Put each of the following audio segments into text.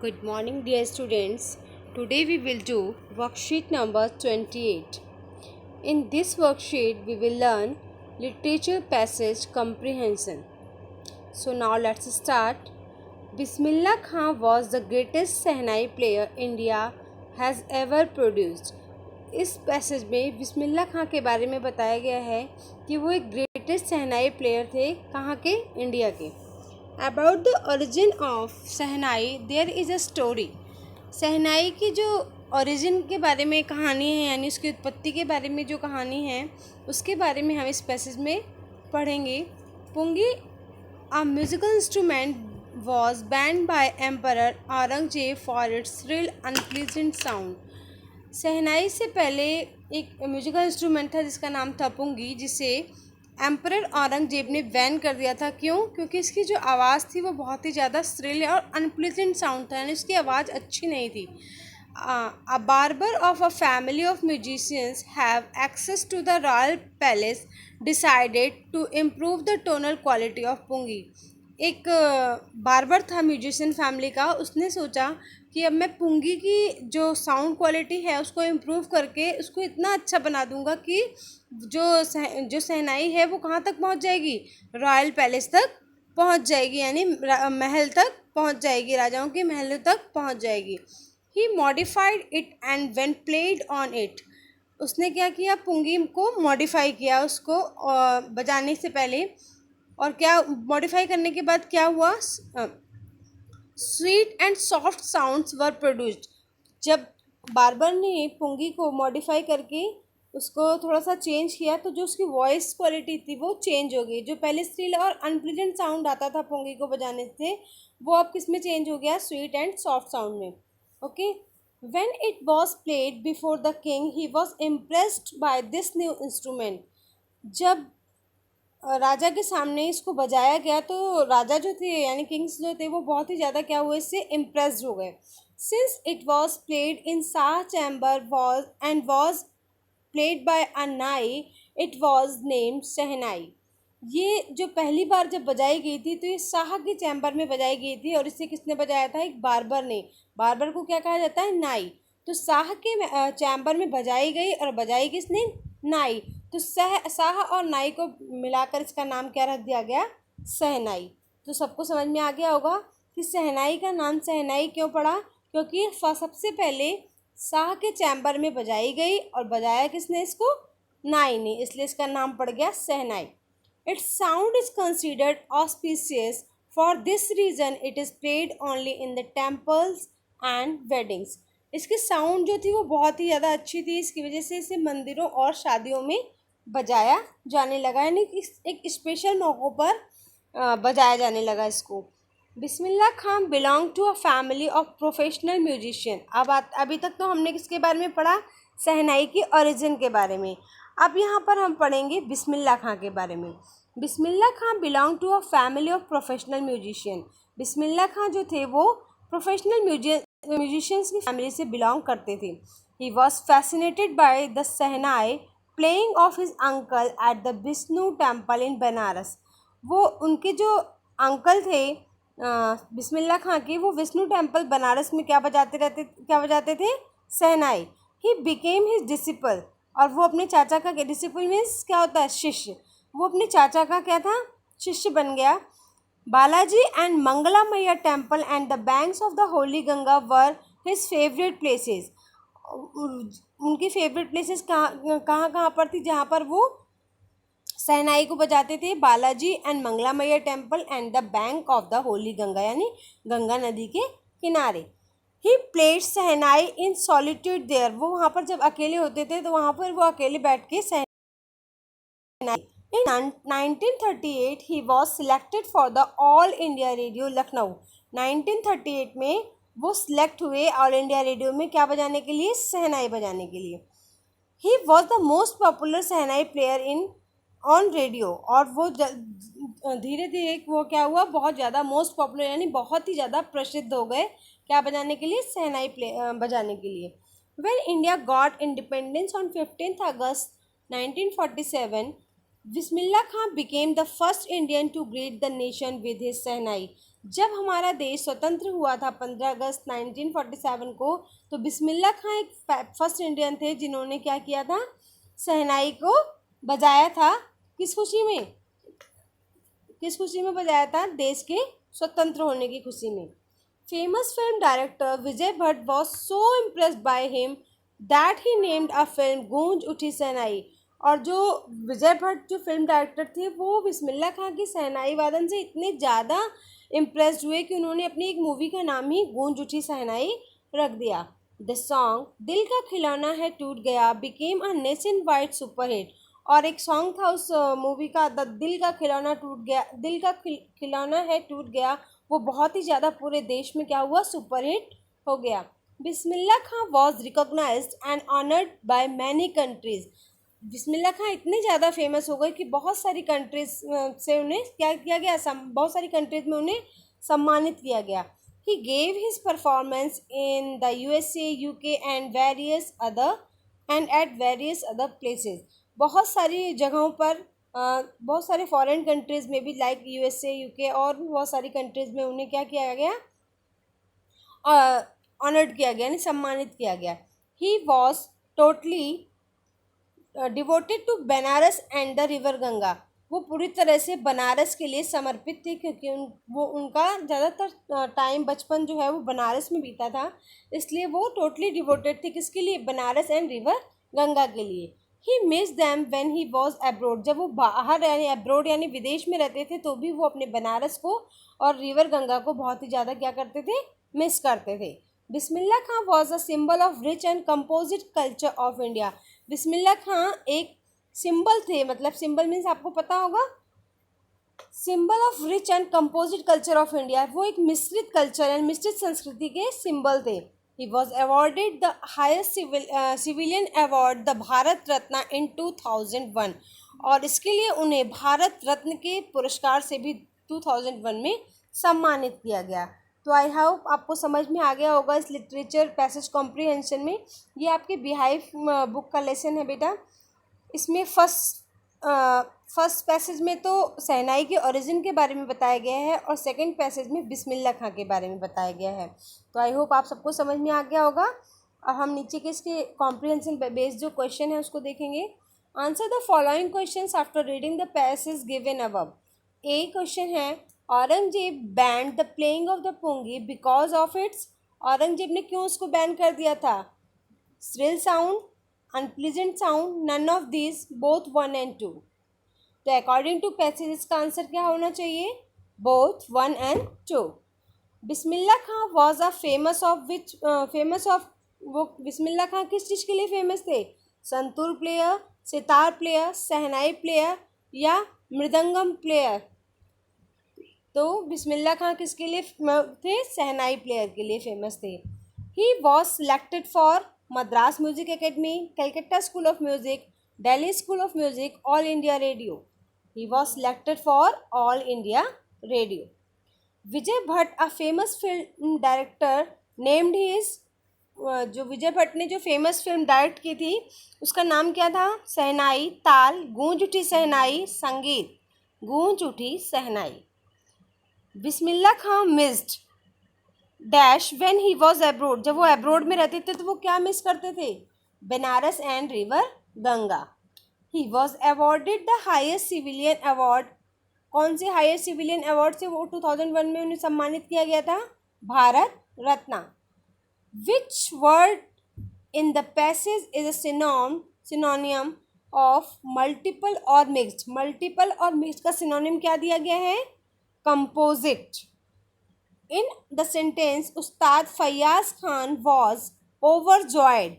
Good morning, dear students. Today we will do worksheet number 28. In this worksheet, we will learn literature passage comprehension. So now let's start. Bismillah Khan was the greatest Sehnai player India has ever produced. इस passage में बिस्मिल्लाह खां के बारे में बताया गया है कि वो एक ग्रेटेस्ट शहनाई प्लेयर थे, कहाँ के? इंडिया के. About the origin of shehnai there is a story. Shehnai की जो ओरिजिन के बारे में कहानी है, यानी उसकी उत्पत्ति के बारे में जो कहानी है, उसके बारे में हम इस पैसेज में पढ़ेंगे. Pungi a musical instrument was banned by Emperor Aurangzeb for its shrill unpleasant sound. शहनाई से पहले एक म्यूजिकल इंस्ट्रूमेंट था जिसका नाम था पुंगी, जिसे एम्परर औरंगजेब ने बैन कर दिया था. क्यों? क्योंकि इसकी जो आवाज़ थी वो बहुत ही ज़्यादा श्रिल और अनप्लीजेंट साउंड था, यानी उसकी आवाज़ अच्छी नहीं थी. A barber of a family of musicians have access to the royal palace decided to improve the tonal quality of pungi. एक बार्बर था म्यूजिशियन फैमिली का, उसने सोचा कि अब मैं पुंगी की जो साउंड क्वालिटी है उसको इम्प्रूव करके उसको इतना अच्छा बना दूंगा कि जो शहनाई है वो कहाँ तक पहुँच जाएगी? रॉयल पैलेस तक पहुँच जाएगी, यानी महल तक पहुँच जाएगी, राजाओं के महलों तक पहुँच जाएगी. He modified it and when played on it. उसने क्या किया? पुंगी को मॉडिफाई किया उसको बजाने से पहले. और क्या मॉडिफाई करने के बाद क्या हुआ? Sweet and soft sounds were produced. जब बार्बर ने पुंगी को मॉडिफाई करके उसको थोड़ा सा चेंज किया तो जो उसकी वॉइस क्वालिटी थी वो चेंज हो गई. जो पहले स्टिल और अनप्लीजेंट साउंड आता था पुंगी को बजाने से, वो अब किस में चेंज हो गया? स्वीट एंड सॉफ्ट साउंड में. Okay. When it was played before the king he was impressed by this new instrument. जब राजा के सामने इसको बजाया गया तो राजा जो थे, यानी किंग्स जो थे, वो बहुत ही ज़्यादा क्या हुए? इससे इम्प्रेस्ड हो गए. Since it was played in Shah chamber was played by a nai, it was named शहनाई. ये जो पहली बार जब बजाई गई थी तो ये शाह के चैम्बर में बजाई गई थी, और इसे किसने बजाया था? एक बार्बर ने. बार्बर को क्या कहा जाता है? नाई. तो शाह के चैम्बर में बजाई गई, और बजाई किसने? नाई. तो शाह और नाई को मिलाकर इसका नाम क्या रख दिया गया? शहनाई. तो सबको समझ में आ गया होगा कि शहनाई का नाम शहनाई क्यों पड़ा? क्योंकि सबसे पहले शाह के चैम्बर में बजाई गई, और बजाया किसने इसको? नाई ने, इसलिए इसका नाम पड़ गया शहनाई. Its sound is considered auspicious. For this reason, it is played only in the temples and weddings. इसकी साउंड जो थी वो बहुत ही ज़्यादा अच्छी थी, इसकी वजह से इसे मंदिरों और शादियों में बजाया जाने लगा, यानी एक स्पेशल मौक़ों पर बजाया जाने लगा इसको. Bismillah Khan belong to a family of professional musician. अब अभी तक तो हमने किसके बारे में पढ़ा? शहनाई की ओरिजिन के बारे में. अब यहाँ पर हम पढ़ेंगे बिस्मिल्लाह खां के बारे में. Bismillah Khan belong to a family of professional musician. Bismillah Khan जो थे वो प्रोफेशनल म्यूजिशियंस की फैमिली से बिलोंग करते थे. He was fascinated by the shehnai playing of his uncle at the Vishnu temple in Banaras. वो उनके जो अंकल थे बिस्मिल्लाह खां के, वो विष्णु टेम्पल बनारस में क्या बजाते थे? Shehnai. He became his disciple. और वो अपने चाचा का, डिसिपल मीन्स क्या होता है? शिष्य. वो अपने चाचा का क्या था? शिष्य बन गया. Balaji and Mangala Maiya temple and the banks of the holy Ganga were his favourite places. उनकी फेवरेट प्लेसेस कहाँ पर थी जहाँ पर वो शहनाई को बजाते थे? Balaji and Mangala Maiya temple and the bank of the holy Ganga, यानी गंगा नदी के किनारे. He played shehnai in solitude there. वो वहाँ पर जब अकेले होते थे तो वहाँ पर वो अकेले बैठ के शहनाई. इन 1938 he was selected for the all India radio Lucknow. 1938 में वो सिलेक्ट हुए ऑल इंडिया रेडियो में क्या बजाने के लिए? शहनाई बजाने के लिए. He was the most popular shehnai player in on radio. और वो धीरे धीरे वो क्या हुआ? बहुत ज़्यादा मोस्ट पॉपुलर, यानी बहुत ही ज़्यादा प्रसिद्ध हो गए. क्या बजाने के लिए? शहनाई बजाने के लिए. When India got independence on 15th August 1947, Bismillah Khan became the first Indian to greet the nation with his शहनाई. जब हमारा देश स्वतंत्र हुआ था 15 अगस्त 1947 को, तो बिस्मिल्लाह खां एक फर्स्ट इंडियन थे जिन्होंने क्या किया था, शहनाई को बजाया था। किस खुशी में, किस खुशी में बजाया था, देश के स्वतंत्र होने की खुशी में। Famous film director Vijay Bhatt was so impressed by him that he named a film गूंज उठी शहनाई। और जो विजय भट्ट जो फिल्म डायरेक्टर थे वो बिस्मिल्लाह खां की शहनाई वादन से इतने ज़्यादा इम्प्रेस्ड हुए कि उन्होंने अपनी एक मूवी का नाम ही गूंज उठी शहनाई रख दिया। द सॉन्ग दिल का खिलौना है टूट गया became a nation wide superhit. और एक सॉन्ग था उस मूवी का, द दिल का खिलौना टूट गया, दिल का खिलौना है टूट गया, वो बहुत ही ज़्यादा पूरे देश में क्या हुआ, सुपरहिट हो गया। Bismillah Khan was recognised and honoured by many countries. Bismillah Khan इतने ज़्यादा फेमस हो गए कि बहुत सारी कंट्रीज से उन्हें क्या किया गया, बहुत सारी कंट्रीज में उन्हें सम्मानित किया गया। He gave his performance in the USA, UK and at various other places. बहुत सारी जगहों पर बहुत सारे फॉरेन कंट्रीज़ में भी, लाइक USA, UK और भी बहुत सारी कंट्रीज़ में उन्हें क्या किया गया, ऑनर्ड किया गया, यानी सम्मानित किया गया। He was totally devoted to Banaras and the river Ganga. वो पूरी तरह से बनारस के लिए समर्पित थे, क्योंकि वो उनका ज़्यादातर टाइम बचपन जो है वो बनारस में बीता था, इसलिए वो टोटली डिवोटेड थे किसके लिए, बनारस एंड रिवर गंगा के लिए। He miss them when he was abroad. जब वो बाहर यानी अब्रोड यानी विदेश में रहते थे तो भी वो अपने बनारस को और रिवर गंगा को बहुत ही ज़्यादा क्या करते थे, मिस करते थे। Bismillah Khan was a symbol of rich and composite culture of India. Bismillah Khan एक सिंबल थे, मतलब सिंबल मीन्स आपको पता होगा, symbol of rich and composite culture of India. वो एक मिश्रित कल्चर एंड मिश्रित संस्कृति के सिंबल थे। He was awarded the highest civilian award the Bharat Ratna in 2001। और इसके लिए उन्हें भारत रत्न के पुरस्कार से भी 2001 में सम्मानित किया गया। तो आई होप आपको समझ में आ गया होगा इस लिटरेचर पैसेज कॉम्प्रिहेंशन में। ये आपके बिहाइव बुक का लेसन है बेटा। इसमें फर्स्ट पैसेज में तो शहनाई के ओरिजिन के बारे में बताया गया है और सेकंड पैसेज में बिस्मिल्लाह खां के बारे में बताया गया है। तो आई होप आप सबको समझ में आ गया होगा। अब हम नीचे के इसके कॉम्प्रिहेंशन बेस्ड जो क्वेश्चन है उसको देखेंगे। Answer the following questions after reading the passage given above. A question है, Aurangzeb banned the playing of the pungi because of its. Aurangzeb ने क्यों उसको बैन कर दिया था? Shrill sound, unpleasant sound, none of this, both 1 and 2। तो अकॉर्डिंग टू पैसेज इसका answer क्या होना चाहिए? Both 1 and 2। Bismillah Khan was a famous of वो बिस्मिल्लाह खां किस चीज़ के लिए फेमस थे? संतूर प्लेयर, सितार प्लेयर, शहनाई प्लेयर या मृदंगम प्लेयर? तो बिस्मिल्लाह खां किसके लिए थे? शहनाई प्लेयर के लिए फेमस थे। He was selected for Madras music academy, Calcutta school of music, Delhi school of music, all India radio. He was selected for all India radio. Vijay Bhatt a famous film director named his, जो विजय भट्ट ने जो famous film direct की थी उसका नाम क्या था? शहनाई, ताल, गूंज उठी शहनाई, संगीत, गूंज उठी shehnai. Bismillah Khan missed dash when he was abroad. जब वो अब्रोड में रहते थे तो वो क्या मिस करते थे? Banaras and river Ganga. He was awarded the highest civilian award. कौन से हाईएस्ट सिविलियन अवार्ड से वो 2001 में उन्हें सम्मानित किया गया था? Bharat Ratna. Which word in the passage is a synonym of multiple और मिक्स्ड। मल्टीपल और मिक्स्ड का सिनोनिम क्या दिया गया है? Composite. In the sentence, Ustad Fayyaz Khan was overjoyed.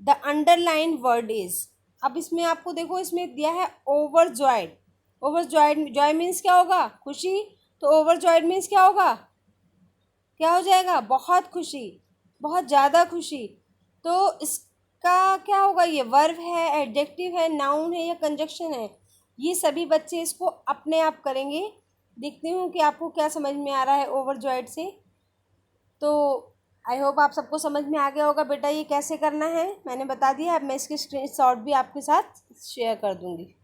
The underlined word is। अब इसमें आपको देखो इसमें दिया है overjoyed। overjoyed, joy means क्या होगा? खुशी। तो overjoyed means क्या होगा? क्या हो जाएगा? बहुत खुशी, बहुत ज़्यादा खुशी। तो इसका क्या होगा? ये वर्ब है, एडजेक्टिव है, नाउन है या कंजक्शन है? ये सभी बच्चे इसको अपने आप करेंगे। देखती हूँ कि आपको क्या समझ में आ रहा है ओवरजॉयड से। तो आई होप आप सबको समझ में आ गया होगा बेटा ये कैसे करना है। मैंने बता दिया, अब मैं इसकी स्क्रीनशॉट भी आपके साथ शेयर कर दूँगी।